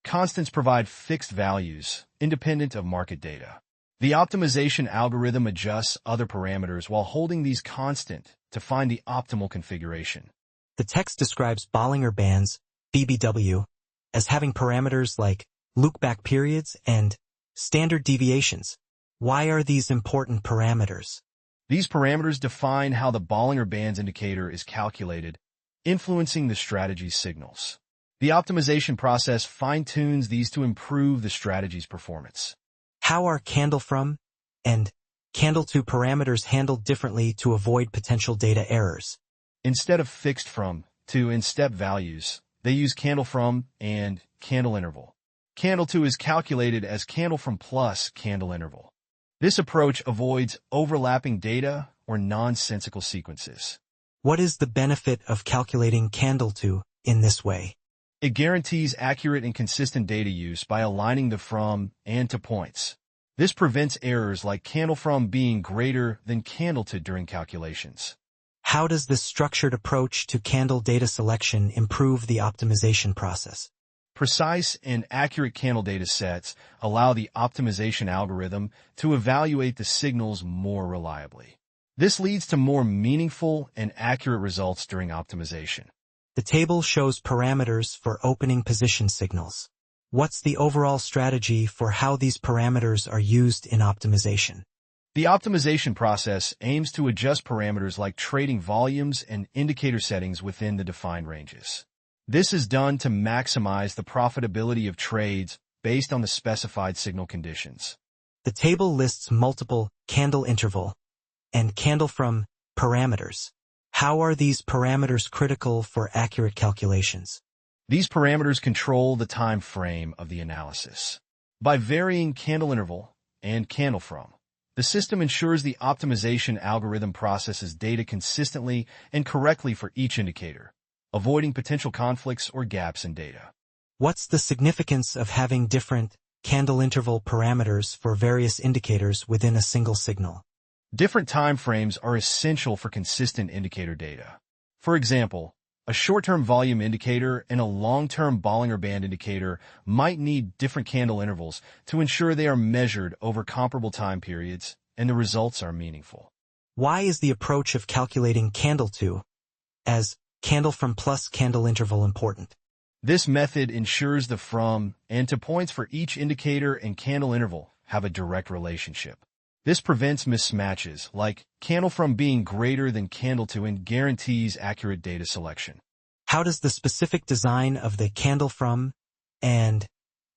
Constants provide fixed values, independent of market data. The optimization algorithm adjusts other parameters while holding these constant to find the optimal configuration. The text describes Bollinger Bands, BBW, as having parameters like lookback periods and standard deviations. Why are these important parameters? These parameters define how the Bollinger Bands indicator is calculated, influencing the strategy's signals. The optimization process fine-tunes these to improve the strategy's performance. How are candle from and candle to parameters handled differently to avoid potential data errors? Instead of fixed from, to, and step values, they use candle from and candle interval. Candle to is calculated as candle from plus candle interval. This approach avoids overlapping data or nonsensical sequences. What is the benefit of calculating candle to in this way? It guarantees accurate and consistent data use by aligning the from and to points. This prevents errors like candle from being greater than candle to during calculations. How does this structured approach to candle data selection improve the optimization process? Precise and accurate candle data sets allow the optimization algorithm to evaluate the signals more reliably. This leads to more meaningful and accurate results during optimization. The table shows parameters for opening position signals. What's the overall strategy for how these parameters are used in optimization? The optimization process aims to adjust parameters like trading volumes and indicator settings within the defined ranges. This is done to maximize the profitability of trades based on the specified signal conditions. The table lists multiple candle interval and candle from parameters. How are these parameters critical for accurate calculations? These parameters control the time frame of the analysis. By varying candle interval and candle from, The system ensures the optimization algorithm processes data consistently and correctly for each indicator, avoiding potential conflicts or gaps in data. What's the significance of having different candle interval parameters for various indicators within a single signal? Different time frames are essential for consistent indicator data. For example, a short-term volume indicator and a long-term Bollinger Band indicator might need different candle intervals to ensure they are measured over comparable time periods and the results are meaningful. Why is the approach of calculating candle to as candle from plus candle interval important? This method ensures the from and to points for each indicator and candle interval have a direct relationship. This prevents mismatches, like candle from being greater than candle to, and guarantees accurate data selection. How does the specific design of the candle from and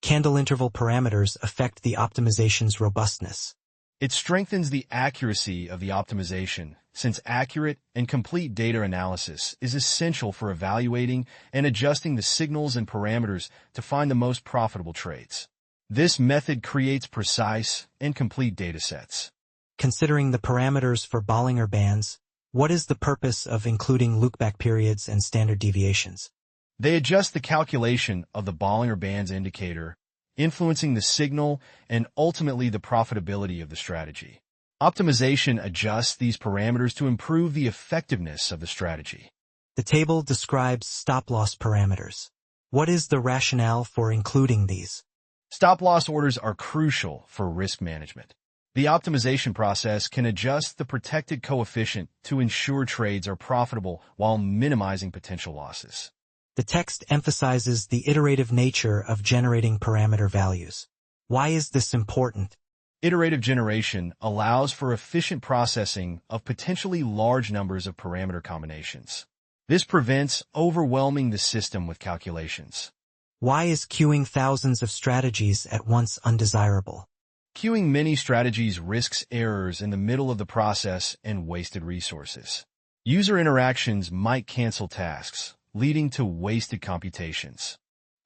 candle interval parameters affect the optimization's robustness? It strengthens the accuracy of the optimization, since accurate and complete data analysis is essential for evaluating and adjusting the signals and parameters to find the most profitable trades. This method creates precise and complete datasets. Considering the parameters for Bollinger Bands, what is the purpose of including loopback periods and standard deviations? They adjust the calculation of the Bollinger Bands indicator, influencing the signal and ultimately the profitability of the strategy. Optimization adjusts these parameters to improve the effectiveness of the strategy. The table describes stop-loss parameters. What is the rationale for including these? Stop-loss orders are crucial for risk management. The optimization process can adjust the protected coefficient to ensure trades are profitable while minimizing potential losses. The text emphasizes the iterative nature of generating parameter values. Why is this important? Iterative generation allows for efficient processing of potentially large numbers of parameter combinations. This prevents overwhelming the system with calculations. Why is queuing thousands of strategies at once undesirable? Queuing many strategies risks errors in the middle of the process and wasted resources. User interactions might cancel tasks, leading to wasted computations.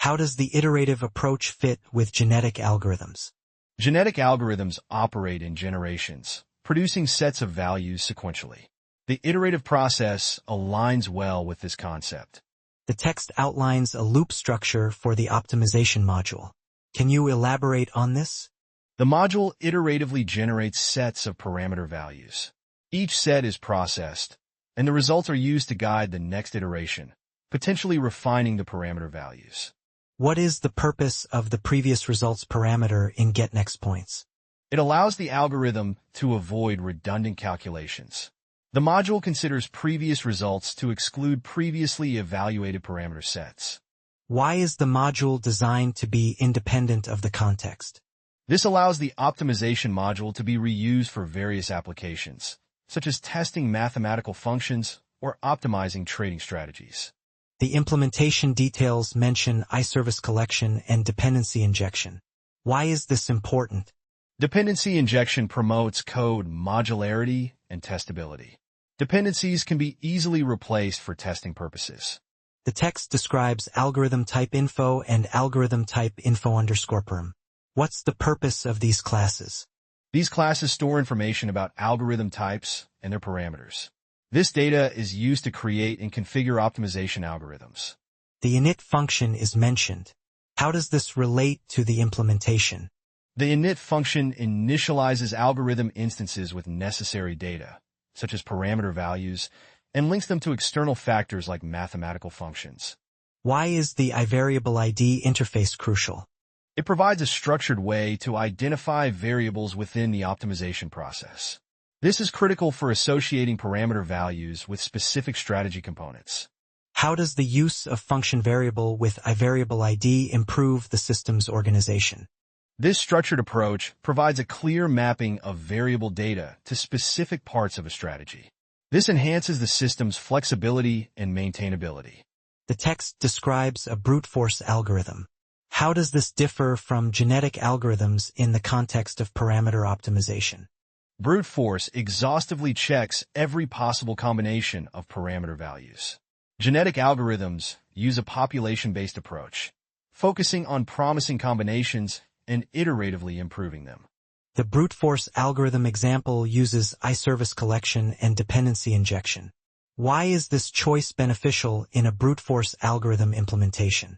How does the iterative approach fit with genetic algorithms? Genetic algorithms operate in generations, producing sets of values sequentially. The iterative process aligns well with this concept. The text outlines a loop structure for the optimization module. Can you elaborate on this? The module iteratively generates sets of parameter values. Each set is processed, and the results are used to guide the next iteration, potentially refining the parameter values. What is the purpose of the previous results parameter in getNextPoints? It allows the algorithm to avoid redundant calculations. The module considers previous results to exclude previously evaluated parameter sets. Why is the module designed to be independent of the context? This allows the optimization module to be reused for various applications, such as testing mathematical functions or optimizing trading strategies. The implementation details mention iService collection and dependency injection. Why is this important? Dependency injection promotes code modularity and testability. Dependencies can be easily replaced for testing purposes. The text describes algorithm type info and algorithm type info_perm. What's the purpose of these classes? These classes store information about algorithm types and their parameters. This data is used to create and configure optimization algorithms. The init function is mentioned. How does this relate to the implementation? The init function initializes algorithm instances with necessary data, such as parameter values, and links them to external factors like mathematical functions. Why is the iVariableID interface crucial? It provides a structured way to identify variables within the optimization process. This is critical for associating parameter values with specific strategy components. How does the use of function variable with iVariableID improve the system's organization? This structured approach provides a clear mapping of variable data to specific parts of a strategy. This enhances the system's flexibility and maintainability. The text describes a brute force algorithm. How does this differ from genetic algorithms in the context of parameter optimization? Brute force exhaustively checks every possible combination of parameter values. Genetic algorithms use a population-based approach, focusing on promising combinations and iteratively improving them. The brute force algorithm example uses iService collection and dependency injection. Why is this choice beneficial in a brute force algorithm implementation?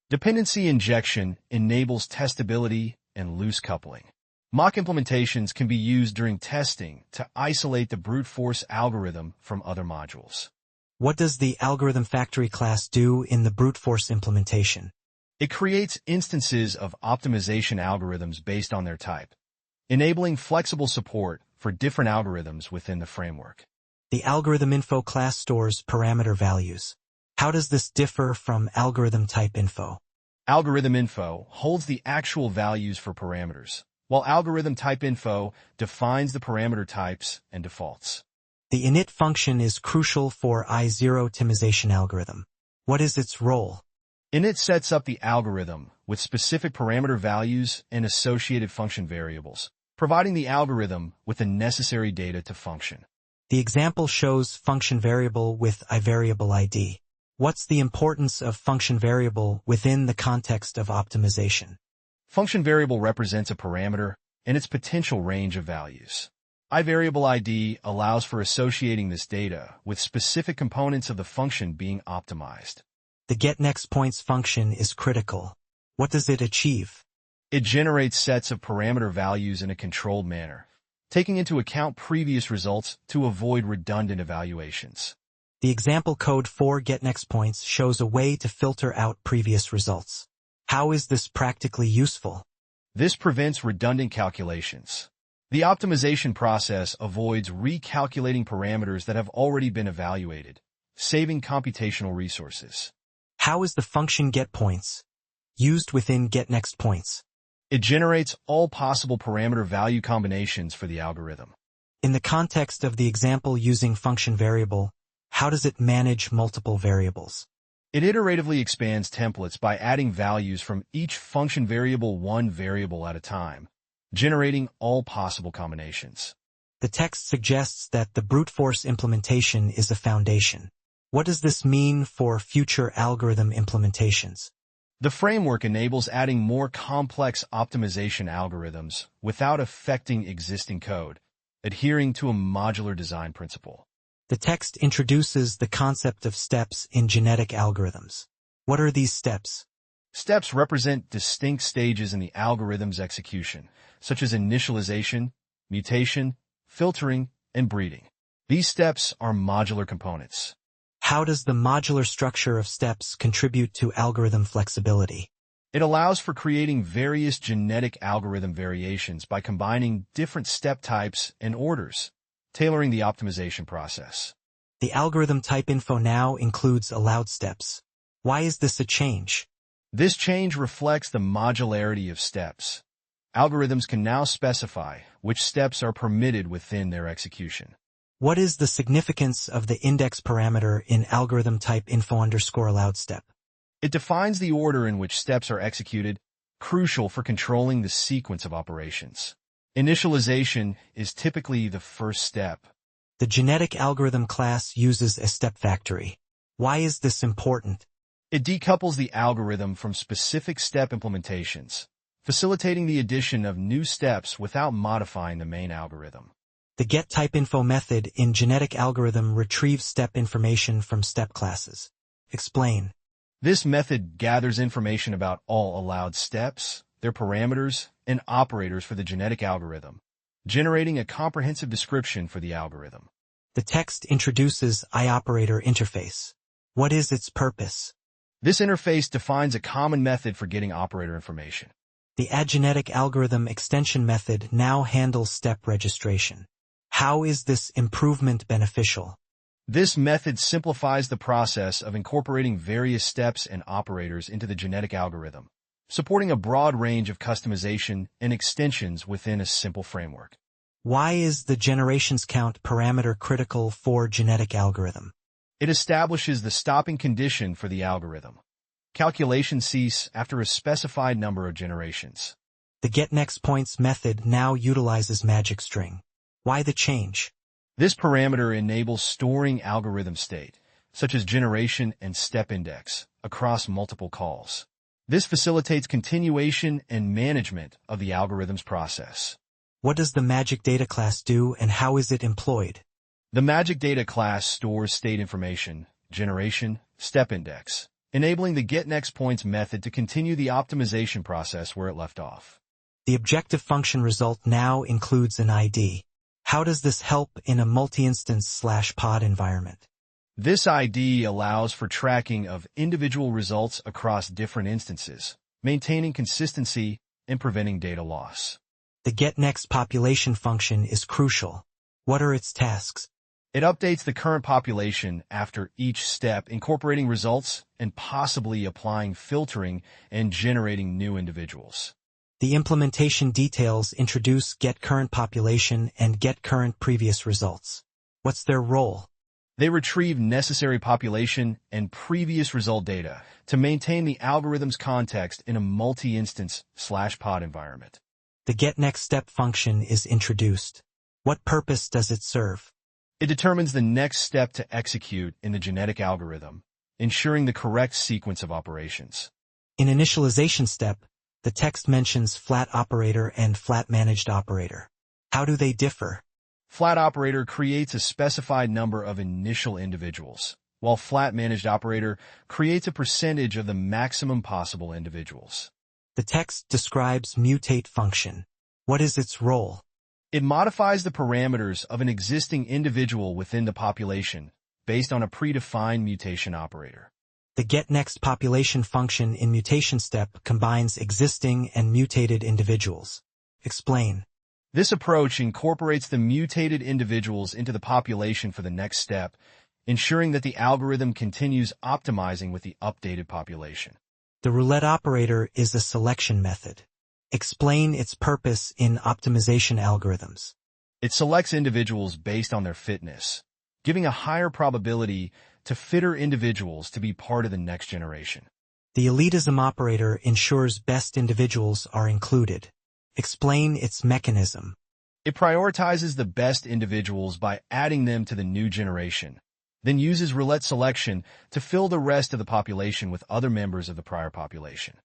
Dependency injection enables testability and loose coupling. Mock implementations can be used during testing to isolate the brute force algorithm from other modules. What does the algorithm factory class do in the brute force implementation? It creates instances of optimization algorithms based on their type, enabling flexible support for different algorithms within the framework. The algorithm info class stores parameter values. How does this differ from algorithm type info? Algorithm info holds the actual values for parameters, while algorithm type info defines the parameter types and defaults. The init function is crucial for I0 optimization algorithm. What is its role? Init sets up the algorithm with specific parameter values and associated function variables, providing the algorithm with the necessary data to function. The example shows function variable with iVariable ID. What's the importance of function variable within the context of optimization? Function variable represents a parameter and its potential range of values. iVariable ID allows for associating this data with specific components of the function being optimized. The getNextPoints function is critical. What does it achieve? It generates sets of parameter values in a controlled manner, taking into account previous results to avoid redundant evaluations. The example code for getNextPoints shows a way to filter out previous results. How is this practically useful? This prevents redundant calculations. The optimization process avoids recalculating parameters that have already been evaluated, saving computational resources. How is the function getPoints used within getNextPoints? It generates all possible parameter value combinations for the algorithm. In the context of the example using function variable, how does it manage multiple variables? It iteratively expands templates by adding values from each function variable one variable at a time, generating all possible combinations. The text suggests that the brute force implementation is a foundation. What does this mean for future algorithm implementations? The framework enables adding more complex optimization algorithms without affecting existing code, adhering to a modular design principle. The text introduces the concept of steps in genetic algorithms. What are these steps? Steps represent distinct stages in the algorithm's execution, such as initialization, mutation, filtering, and breeding. These steps are modular components. How does the modular structure of steps contribute to algorithm flexibility? It allows for creating various genetic algorithm variations by combining different step types and orders, tailoring the optimization process. The algorithm type info now includes allowed steps. Why is this a change? This change reflects the modularity of steps. Algorithms can now specify which steps are permitted within their execution. What is the significance of the index parameter in algorithm type info_allowed step? It defines the order in which steps are executed, crucial for controlling the sequence of operations. Initialization is typically the first step. The genetic algorithm class uses a step factory. Why is this important? It decouples the algorithm from specific step implementations, facilitating the addition of new steps without modifying the main algorithm. The getTypeInfo method in genetic algorithm retrieves step information from step classes. Explain. This method gathers information about all allowed steps, their parameters, and operators for the genetic algorithm, generating a comprehensive description for the algorithm. The text introduces iOperator interface. What is its purpose? This interface defines a common method for getting operator information. The addGenetic algorithm extension method now handles step registration. How is this improvement beneficial? This method simplifies the process of incorporating various steps and operators into the genetic algorithm, supporting a broad range of customization and extensions within a simple framework. Why is the generations count parameter critical for genetic algorithm? It establishes the stopping condition for the algorithm. Calculations cease after a specified number of generations. The getNextPoints method now utilizes magic string. Why the change? This parameter enables storing algorithm state, such as generation and step index, across multiple calls. This facilitates continuation and management of the algorithm's process. What does the magic data class do and how is it employed? The magic data class stores state information, generation, step index, enabling the getNextPoints method to continue the optimization process where it left off. The objective function result now includes an ID. How does this help in a multi-instance/pod environment? This ID allows for tracking of individual results across different instances, maintaining consistency and preventing data loss. The getNextPopulation function is crucial. What are its tasks? It updates the current population after each step, incorporating results and possibly applying filtering and generating new individuals. The implementation details introduce getCurrentPopulation and getCurrentPreviousResults. What's their role? They retrieve necessary population and previous result data to maintain the algorithm's context in a multi-instance/pod environment. The getNextStep function is introduced. What purpose does it serve? It determines the next step to execute in the genetic algorithm, ensuring the correct sequence of operations. In initialization step, the text mentions flat operator and flat managed operator. How do they differ? Flat operator creates a specified number of initial individuals, while flat managed operator creates a percentage of the maximum possible individuals. The text describes mutate function. What is its role? It modifies the parameters of an existing individual within the population based on a predefined mutation operator. The getNextPopulation function in mutation step combines existing and mutated individuals. Explain. This approach incorporates the mutated individuals into the population for the next step, ensuring that the algorithm continues optimizing with the updated population. The roulette operator is a selection method. Explain its purpose in optimization algorithms. It selects individuals based on their fitness, giving a higher probability to fitter individuals to be part of the next generation. The elitism operator ensures best individuals are included. Explain its mechanism. It prioritizes the best individuals by adding them to the new generation, then uses roulette selection to fill the rest of the population with other members of the prior population.